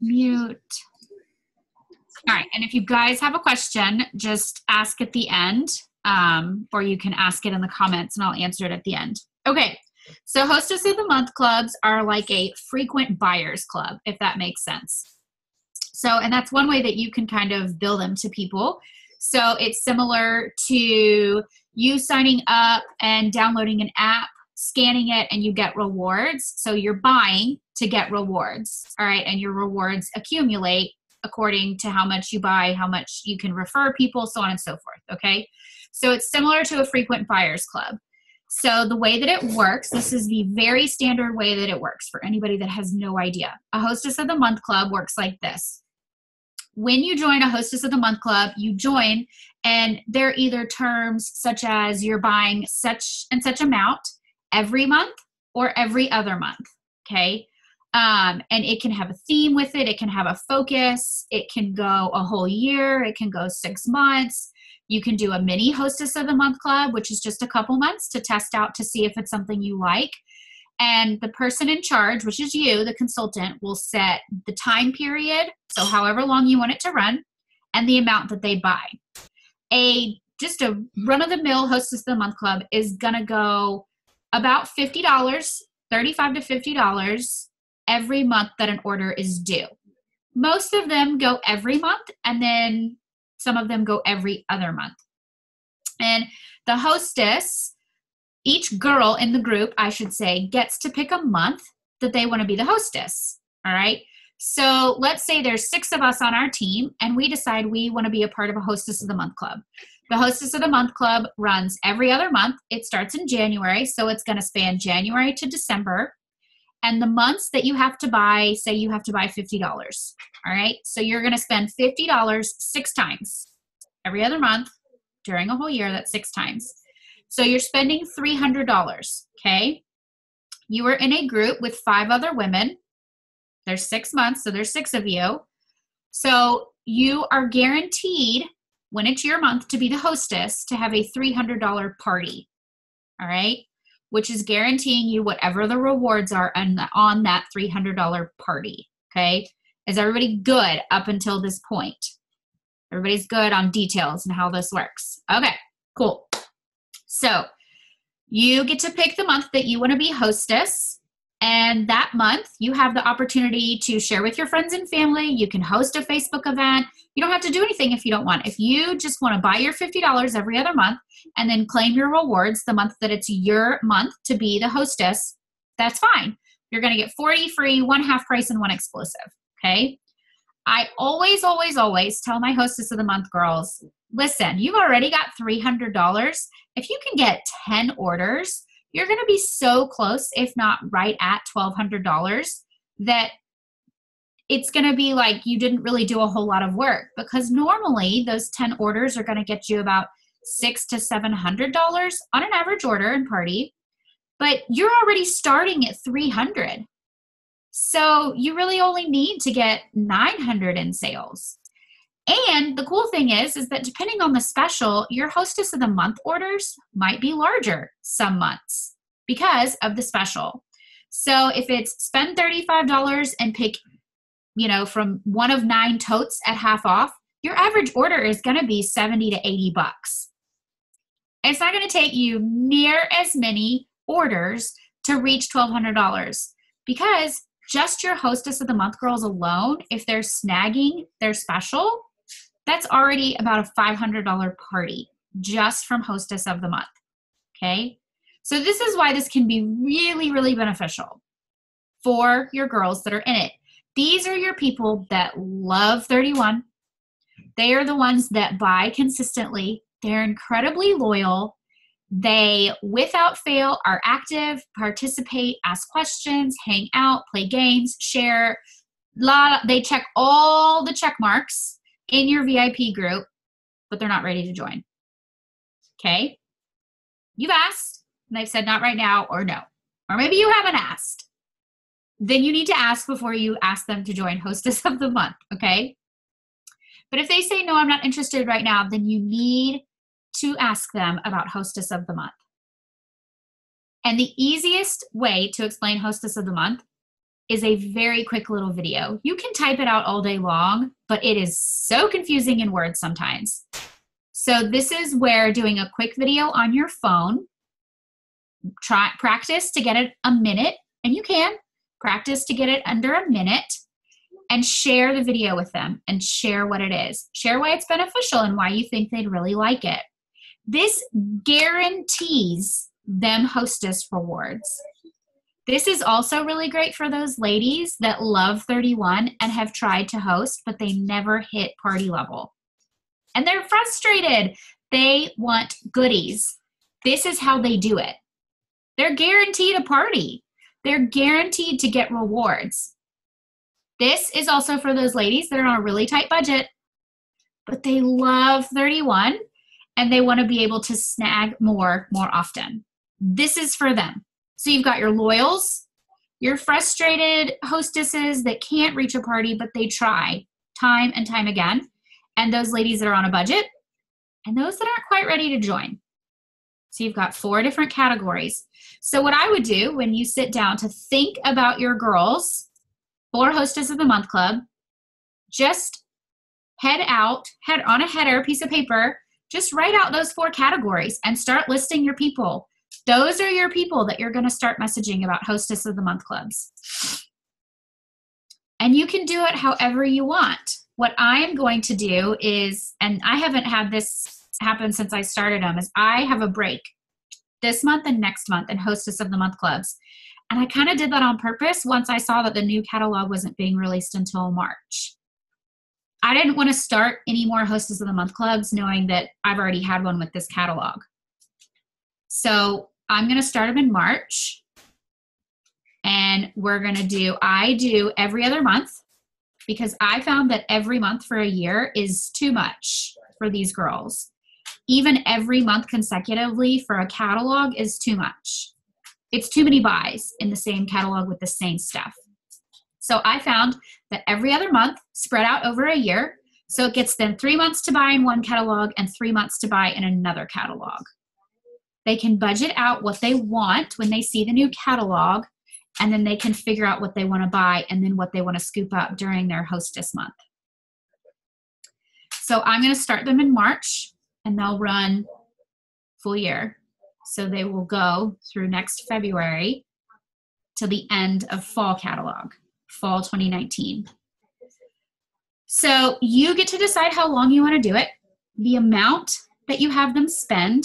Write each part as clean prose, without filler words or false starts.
Mute. All right, and if you guys have a question, just ask at the end, or you can ask it in the comments and I'll answer it at the end. Okay, so Hostess of the Month clubs are like a frequent buyers club, if that makes sense. So, and that's one way that you can kind of bill them to people. So it's similar to you signing up and downloading an app, scanning it, and you get rewards. So you're buying to get rewards, all right? And your rewards accumulate according to how much you buy, how much you can refer people, so on and so forth, okay? So it's similar to a frequent buyers club. So the way that it works, this is the very standard way that it works for anybody that has no idea. A Hostess of the Month club works like this. When you join a Hostess of the Month club, you join, and there are either terms such as you're buying such and such amount every month or every other month, okay? And it can have a theme with it. It can have a focus. It can go a whole year. It can go 6 months. You can do a mini Hostess of the Month club, which is just a couple months to test out to see if it's something you like. And the person in charge, which is you, the consultant, will set the time period, so however long you want it to run, and the amount that they buy. Just a run-of-the-mill Hostess of the Month club is going to go about $50, $35 to $50 every month that an order is due. Most of them go every month, and then some of them go every other month. And the hostess, each girl in the group, I should say, gets to pick a month that they want to be the hostess, all right? So let's say there's 6 of us on our team, and we decide we want to be a part of a Hostess of the Month club. The Hostess of the Month club runs every other month. It starts in January, so it's going to span January to December. And the months that you have to buy, say you have to buy $50, all right? So you're going to spend $50 6 times. Every other month, during a whole year, that's 6 times. So you're spending $300, okay? You are in a group with 5 other women. There's 6 months, so there's 6 of you. So you are guaranteed, when it's your month to be the hostess, to have a $300 party, all right? Which is guaranteeing you whatever the rewards are on that $300 party, okay? Is everybody good up until this point? Everybody's good on details and how this works. Okay, cool. So you get to pick the month that you want to be hostess, and that month you have the opportunity to share with your friends and family. You can host a Facebook event. You don't have to do anything if you don't want. If you just want to buy your $50 every other month and then claim your rewards the month that it's your month to be the hostess, that's fine. You're going to get 40 free, 1 half price, and 1 exclusive, okay? I always, always, always tell my Hostess of the Month girls, listen, you've already got $300. If you can get 10 orders, you're going to be so close, if not right at $1,200, that it's going to be like you didn't really do a whole lot of work, because normally those 10 orders are going to get you about $600 to $700 on an average order and party, but you're already starting at $300. So you really only need to get $900 in sales. And the cool thing is that depending on the special, your Hostess of the Month orders might be larger some months because of the special. So if it's spend $35 and pick, from 1 of 9 totes at half off, your average order is going to be $70 to $80. It's not going to take you near as many orders to reach $1,200, because just your Hostess of the Month girls alone, if they're snagging their special, that's already about a $500 party just from Hostess of the Month, okay? So this is why this can be really, really beneficial for your girls that are in it. These are your people that love 31. They are the ones that buy consistently. They're incredibly loyal. They, without fail, are active, participate, ask questions, hang out, play games, share. They check all the check marks in your VIP group, but they're not ready to join. Okay? You've asked, and they've said not right now or no. Or maybe you haven't asked. Then you need to ask before you ask them to join Hostess of the Month, okay? But if they say, no, I'm not interested right now, then you need to ask them about Hostess of the Month. And the easiest way to explain Hostess of the Month is a very quick little video. You can type it out all day long, but it is so confusing in words sometimes. So this is where doing a quick video on your phone, practice to get it a minute, and you can practice to get it under a minute, and share the video with them and share what it is. Share why it's beneficial and why you think they'd really like it. This guarantees them Hostess rewards. This is also really great for those ladies that love 31 and have tried to host, but they never hit party level. And they're frustrated. They want goodies. This is how they do it. They're guaranteed a party. They're guaranteed to get rewards. This is also for those ladies that are on a really tight budget, but they love 31 and they want to be able to snag more often. This is for them. So you've got your loyals, your frustrated hostesses that can't reach a party, but they try time and time again, and those ladies that are on a budget, and those that aren't quite ready to join. So you've got 4 different categories. So what I would do when you sit down to think about your girls for Hostess of the Month Club, just head on a header piece of paper, just write out those 4 categories and start listing your people. Those are your people that you're going to start messaging about Hostess of the Month clubs. And you can do it however you want. What I am going to do is, and I haven't had this happen since I started them, is I have a break this month and next month in Hostess of the Month clubs. And I kind of did that on purpose once I saw that the new catalog wasn't being released until March. I didn't want to start any more Hostess of the Month clubs knowing that I've already had one with this catalog. So I'm going to start them in March, and I do every other month, because I found that every month for a year is too much for these girls. Even every month consecutively for a catalog is too much. It's too many buys in the same catalog with the same stuff. So I found that every other month spread out over a year, so it gets them 3 months to buy in one catalog and 3 months to buy in another catalog. They can budget out what they want when they see the new catalog, and then they can figure out what they want to buy and then what they want to scoop up during their Hostess month. So I'm going to start them in March, and they'll run full year. So they will go through next February to the end of fall catalog, fall 2019. So you get to decide how long you want to do it, the amount that you have them spend,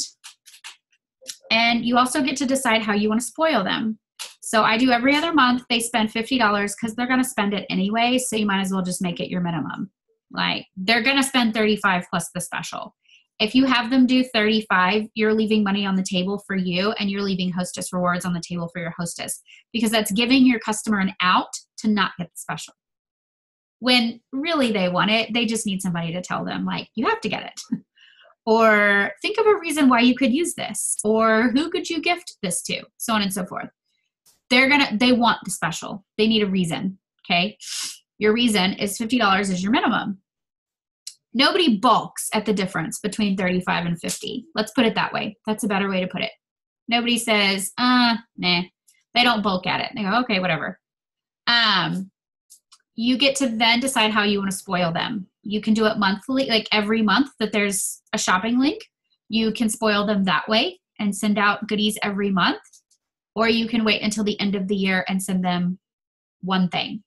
and you also get to decide how you want to spoil them. So I do every other month. They spend $50 because they're going to spend it anyway, so you might as well just make it your minimum. Like, they're going to spend $35 plus the special. If you have them do $35, you're leaving money on the table for you, and you're leaving Hostess rewards on the table for your hostess, because that's giving your customer an out to not get the special. When really they want it, they just need somebody to tell them, like, you have to get it. Or think of a reason why you could use this, or who could you gift this to, so on and so forth. They want the special. They need a reason, okay? Your reason is $50 is your minimum. Nobody balks at the difference between 35 and 50. Let's put it that way. That's a better way to put it. Nobody says, nah. They don't balk at it. They go, okay, whatever. You get to then decide how you want to spoil them. You can do it monthly, like every month that there's a shopping link. You can spoil them that way and send out goodies every month. Or you can wait until the end of the year and send them one thing.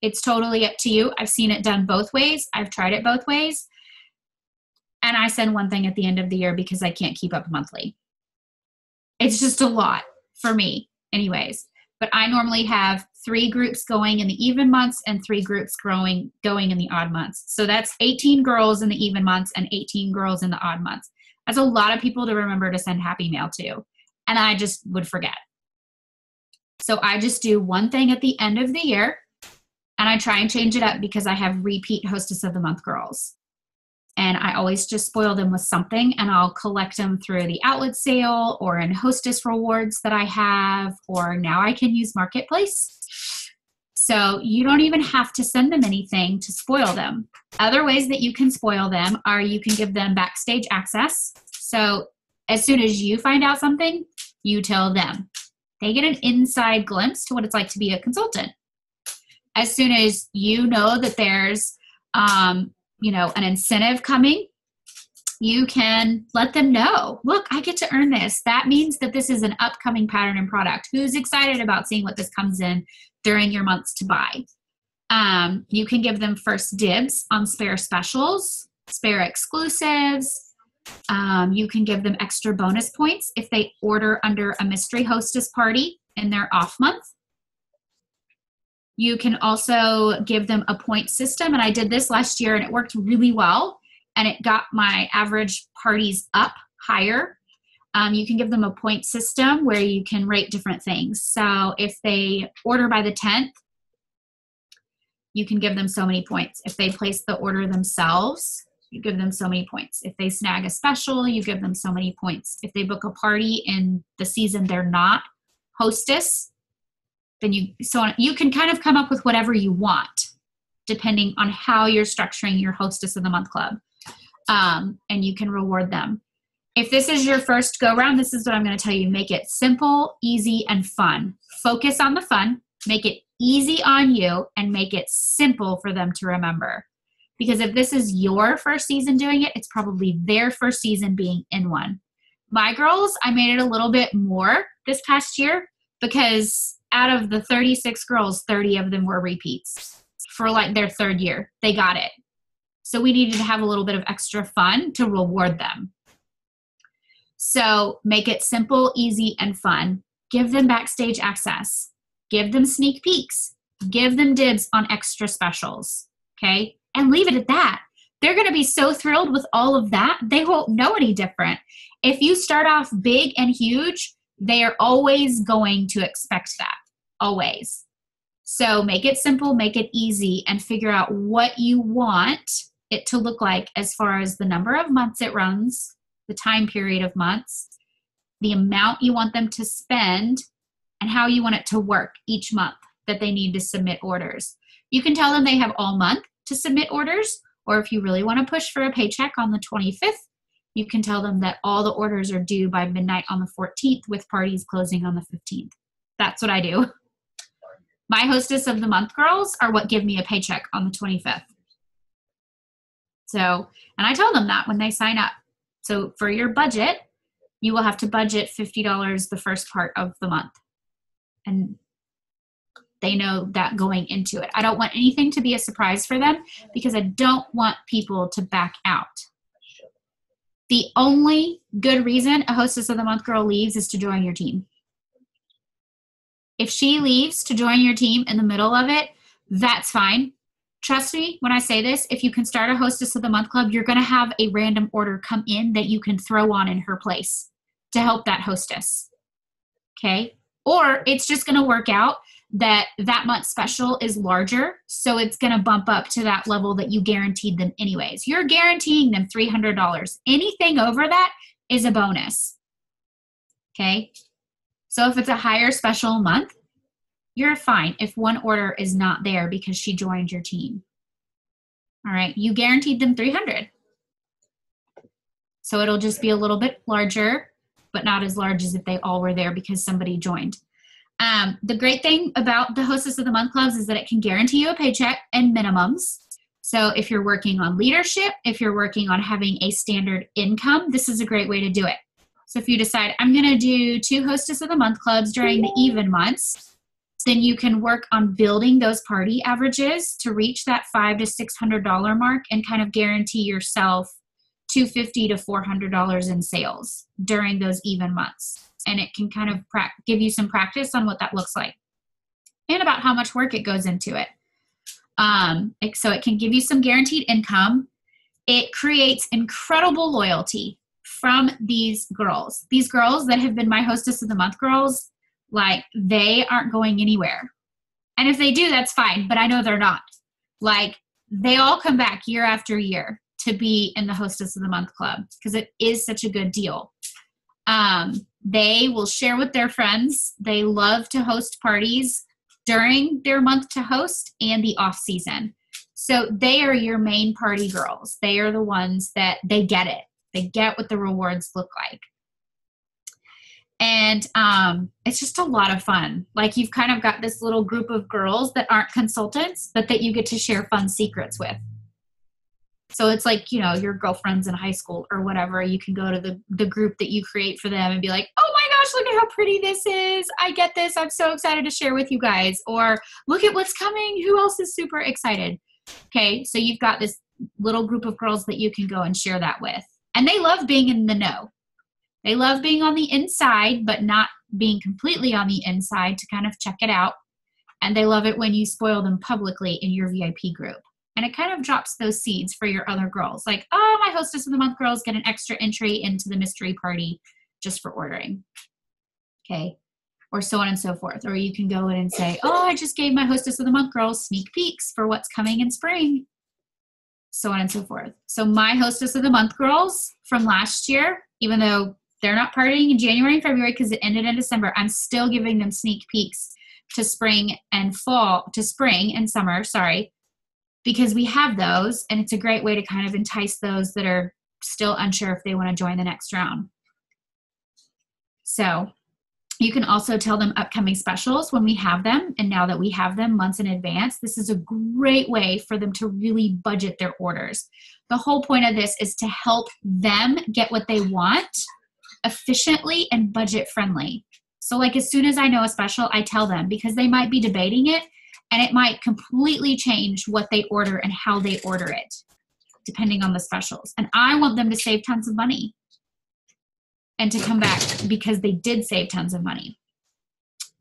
It's totally up to you. I've seen it done both ways. I've tried it both ways. And I send one thing at the end of the year because I can't keep up monthly. It's just a lot for me anyways. But I normally have 3 groups going in the even months and 3 groups going in the odd months. So that's 18 girls in the even months and 18 girls in the odd months. That's a lot of people to remember to send happy mail to. And I just would forget. So I just do one thing at the end of the year, and I try and change it up because I have repeat Hostess of the Month girls. And I always just spoil them with something, and I'll collect them through the outlet sale or in Hostess rewards that I have, or now I can use Marketplace. So you don't even have to send them anything to spoil them. Other ways that you can spoil them are you can give them backstage access. So as soon as you find out something, you tell them. They get an inside glimpse to what it's like to be a consultant. as soon as you know that there's, an incentive coming, you can let them know, look, I get to earn this. That means that this is an upcoming pattern and product. Who's excited about seeing what this comes in during your months to buy? You can give them first dibs on spare specials, spare exclusives. You can give them extra bonus points if they order under a mystery hostess party in their off month. You can also give them a point system. And I did this last year and it worked really well. And it got my average parties up higher. You can give them a point system where you can rate different things. So if they order by the 10th, you can give them so many points. If they place the order themselves, you give them so many points. If they snag a special, you give them so many points. If they book a party in the season they're not hostess, then you can kind of come up with whatever you want depending on how you're structuring your hostess of the month club. And you can reward them. If this is your first go round, this is what I'm going to tell you. Make it simple, easy, and fun. Focus on the fun, make it easy on you, and make it simple for them to remember. Because if this is your first season doing it, it's probably their first season being in one. My girls, I made it a little bit more this past year because out of the 36 girls, 30 of them were repeats for like their third year. They got it. So we needed to have a little bit of extra fun to reward them. So make it simple, easy, and fun. Give them backstage access. Give them sneak peeks. Give them dibs on extra specials. Okay? And leave it at that. They're going to be so thrilled with all of that, they won't know any different. If you start off big and huge, they are always going to expect that. Always. So make it simple, make it easy, and figure out what you want it to look like as far as the number of months it runs, the time period of months, the amount you want them to spend, and how you want it to work each month that they need to submit orders. You can tell them they have all month to submit orders, or if you really want to push for a paycheck on the 25th, you can tell them that all the orders are due by midnight on the 14th with parties closing on the 15th. That's what I do. My hostess of the month girls are what give me a paycheck on the 25th. So, and I tell them that when they sign up. So for your budget, you will have to budget $50 the first part of the month. And they know that going into it. I don't want anything to be a surprise for them because I don't want people to back out. The only good reason a hostess of the month girl leaves is to join your team. If she leaves to join your team in the middle of it, that's fine. Trust me when I say this, if you can start a hostess of the month club, you're going to have a random order come in that you can throw on in her place to help that hostess. Okay? Or it's just going to work out that month's special is larger, so it's going to bump up to that level that you guaranteed them anyways. You're guaranteeing them $300. Anything over that is a bonus. Okay? So if it's a higher special month, you're fine if one order is not there because she joined your team. All right, you guaranteed them $300. So it'll just be a little bit larger, but not as large as if they all were there because somebody joined. The great thing about the Hostess of the Month clubs is that it can guarantee you a paycheck and minimums. So if you're working on leadership, if you're working on having a standard income, this is a great way to do it. So if you decide, I'm going to do 2 Hostess of the Month clubs during the even months, then you can work on building those party averages to reach that $500 to $600 mark and kind of guarantee yourself $250 to $400 in sales during those even months. And it can kind of give you some practice on what that looks like and about how much work it goes into it. So it can give you some guaranteed income. It creates incredible loyalty from these girls. These girls that have been my Hostess of the Month girls, like, they aren't going anywhere. And if they do, that's fine, but I know they're not. Like, they all come back year after year to be in the Hostess of the Month club because it is such a good deal. They will share with their friends. They love to host parties during their month to host and the off season. So they are your main party girls. They are the ones that they get it. They get what the rewards look like. And it's just a lot of fun. Like you've kind of got this little group of girls that aren't consultants, but that you get to share fun secrets with. So it's like, you know, your girlfriends in high school or whatever, you can go to the group that you create for them and be like, oh my gosh, look at how pretty this is. I get this. I'm so excited to share with you guys. Or look at what's coming. Who else is super excited? Okay, so you've got this little group of girls that you can go and share that with. And they love being in the know. They love being on the inside, but not being completely on the inside to kind of check it out. And they love it when you spoil them publicly in your VIP group. And it kind of drops those seeds for your other girls. Like, oh, my Hostess of the Month girls get an extra entry into the mystery party just for ordering. Okay. Or so on and so forth. Or you can go in and say, oh, I just gave my Hostess of the Month girls sneak peeks for what's coming in spring. So on and so forth. So my Hostess of the Month girls from last year, even though they're not partying in January and February because it ended in December, I'm still giving them sneak peeks to spring and summer, because we have those, and it's a great way to kind of entice those that are still unsure if they want to join the next round. So you can also tell them upcoming specials when we have them, and now that we have them months in advance, this is a great way for them to really budget their orders. The whole point of this is to help them get what they want efficiently and budget friendly. So like as soon as I know a special, I tell them, because they might be debating it, and it might completely change what they order and how they order it, depending on the specials. And I want them to save tons of money and to come back because they did save tons of money.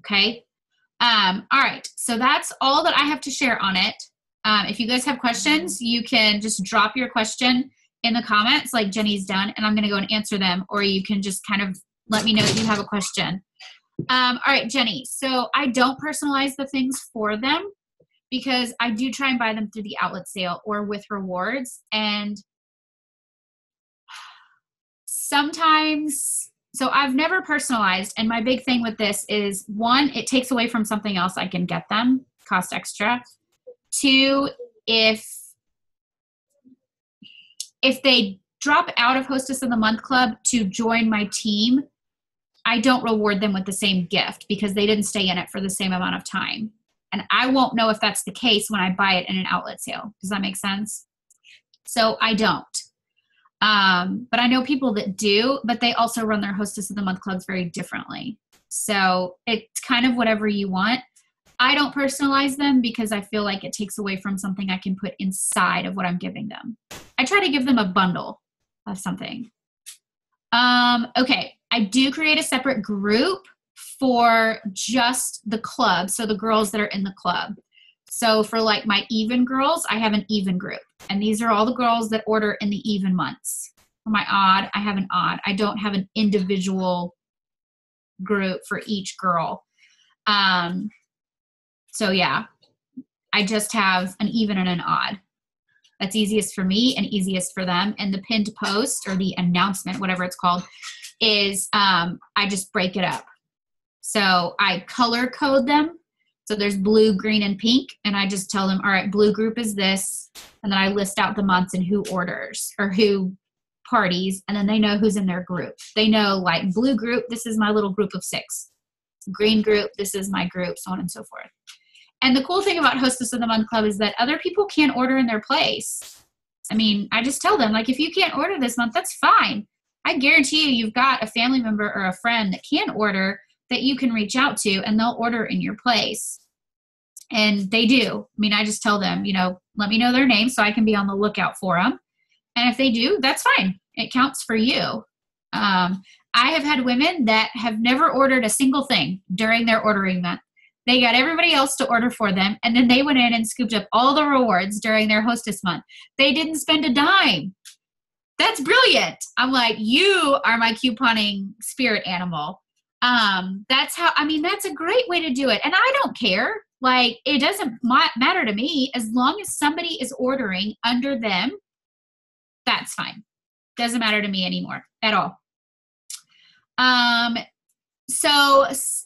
Okay. All right. So that's all that I have to share on it. If you guys have questions, you can just drop your question in the comments like Jenny's done, and I'm going to go and answer them, or you can just kind of let me know if you have a question. All right, Jenny. So I don't personalize the things for them because I do try and buy them through the outlet sale or with rewards. And sometimes, so I've never personalized. And my big thing with this is, one, it takes away from something else I can get them, cost extra. Two, if they drop out of Hostess of the Month Club to join my team, I don't reward them with the same gift because they didn't stay in it for the same amount of time. And I won't know if that's the case when I buy it in an outlet sale. Does that make sense? So I don't. But I know people that do, but they also run their Hostess of the Month clubs very differently. So it's kind of whatever you want. I don't personalize them because I feel like it takes away from something I can put inside of what I'm giving them. I try to give them a bundle of something. Okay. I do create a separate group for just the club. So the girls that are in the club. So for like my even girls, I have an even group. And these are all the girls that order in the even months. For my odd, I have an odd. I don't have an individual group for each girl. So yeah, I just have an even and an odd. That's easiest for me and easiest for them. And the pinned post or the announcement, whatever it's called, is I just break it up. So I color code them. So there's blue, green, and pink. And I just tell them, all right, blue group is this. And then I list out the months and who orders or who parties. And then they know who's in their group. They know like blue group, this is my little group of 6. Green group, this is my group, so on and so forth. And the cool thing about Hostess of the Month Club is that other people can't order in their place. I mean, I just tell them, like, if you can't order this month, that's fine. I guarantee you've got a family member or a friend that can order that you can reach out to, and they'll order in your place. And they do. I mean, I just tell them, you know, let me know their name so I can be on the lookout for them. And if they do, that's fine. It counts for you. I have had women that have never ordered a single thing during their ordering month. They got everybody else to order for them, and then they went in and scooped up all the rewards during their Hostess month. They didn't spend a dime. That's brilliant. I'm like, you are my couponing spirit animal. That's how, I mean, that's a great way to do it. And I don't care. Like, it doesn't matter to me as long as somebody is ordering under them. That's fine. Doesn't matter to me anymore at all.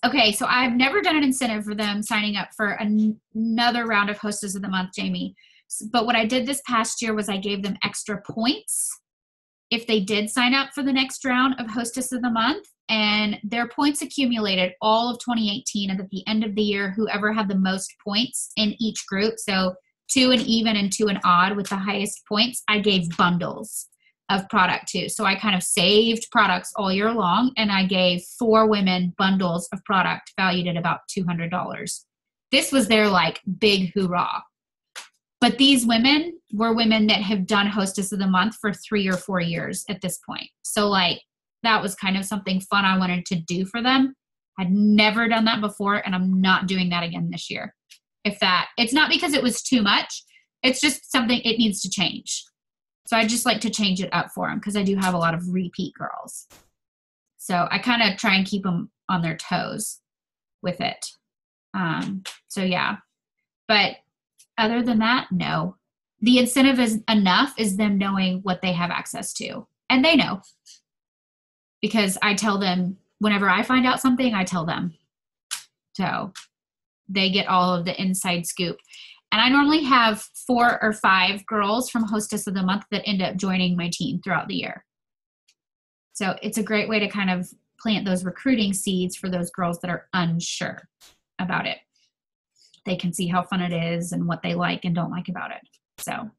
Okay, so I've never done an incentive for them signing up for another round of Hostess of the Month, Jamie. But what I did this past year was I gave them extra points if they did sign up for the next round of Hostess of the Month. and their points accumulated all of 2018. And at the end of the year, whoever had the most points in each group, so 2 and even and 2 and odd with the highest points, I gave bundles of product to. So I kind of saved products all year long, and I gave 4 women bundles of product valued at about $200. This was their like big hoorah. But these women were women that have done Hostess of the Month for 3 or 4 years at this point. So like that was kind of something fun I wanted to do for them. I'd never done that before, and I'm not doing that again this year. It's not because it was too much. It's just something it needs to change. So I just like to change it up for them because I do have a lot of repeat girls. So I kind of try and keep them on their toes with it. So yeah, but other than that, no. The incentive is enough is them knowing what they have access to. And they know. Because I tell them, whenever I find out something, I tell them. So they get all of the inside scoop. And I normally have 4 or 5 girls from Hostess of the Month that end up joining my team throughout the year. So it's a great way to kind of plant those recruiting seeds for those girls that are unsure about it. They can see how fun it is and what they like and don't like about it. So,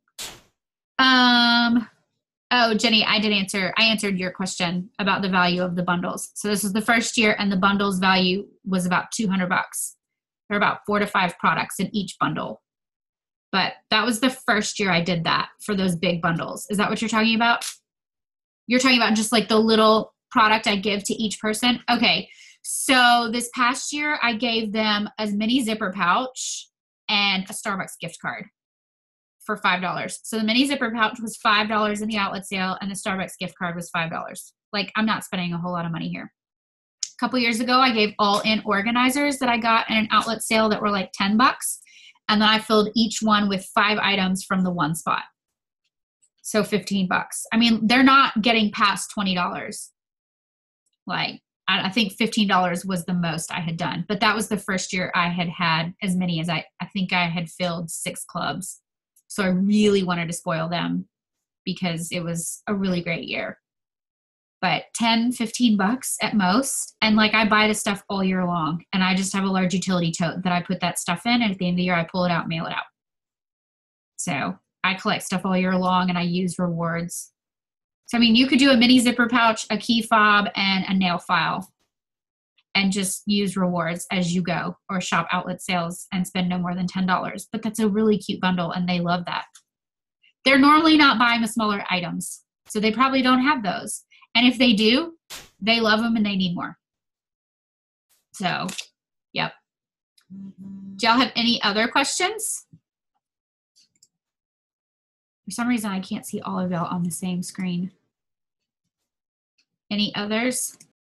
oh, Jenny, I answered your question about the value of the bundles. So this was the first year, and the bundles value was about $200. There are about 4 to 5 products in each bundle. But that was the first year I did that for those big bundles. Is that what you're talking about? You're talking about just like the little product I give to each person? Okay. So this past year, I gave them a mini zipper pouch and a Starbucks gift card for $5. So the mini zipper pouch was $5 in the outlet sale, and the Starbucks gift card was $5. Like, I'm not spending a whole lot of money here. A couple years ago, I gave all-in organizers that I got in an outlet sale that were like $10. And then I filled each one with 5 items from the one spot. So $15. I mean, they're not getting past $20. Like, I think $15 was the most I had done. But that was the first year I had as many as I think I had filled 6 clubs. So I really wanted to spoil them because it was a really great year. But $10-15 at most. And like, I buy the stuff all year long, and I just have a large utility tote that I put that stuff in, and at the end of the year I pull it out and mail it out. So I collect stuff all year long, and I use rewards. So I mean, you could do a mini zipper pouch, a key fob, and a nail file, and just use rewards as you go, or shop outlet sales and spend no more than $10. But that's a really cute bundle, and they love that. They're normally not buying the smaller items, so they probably don't have those. And if they do, they love them and they need more. So, yep. Do y'all have any other questions? For some reason, I can't see all of y'all on the same screen. Any others?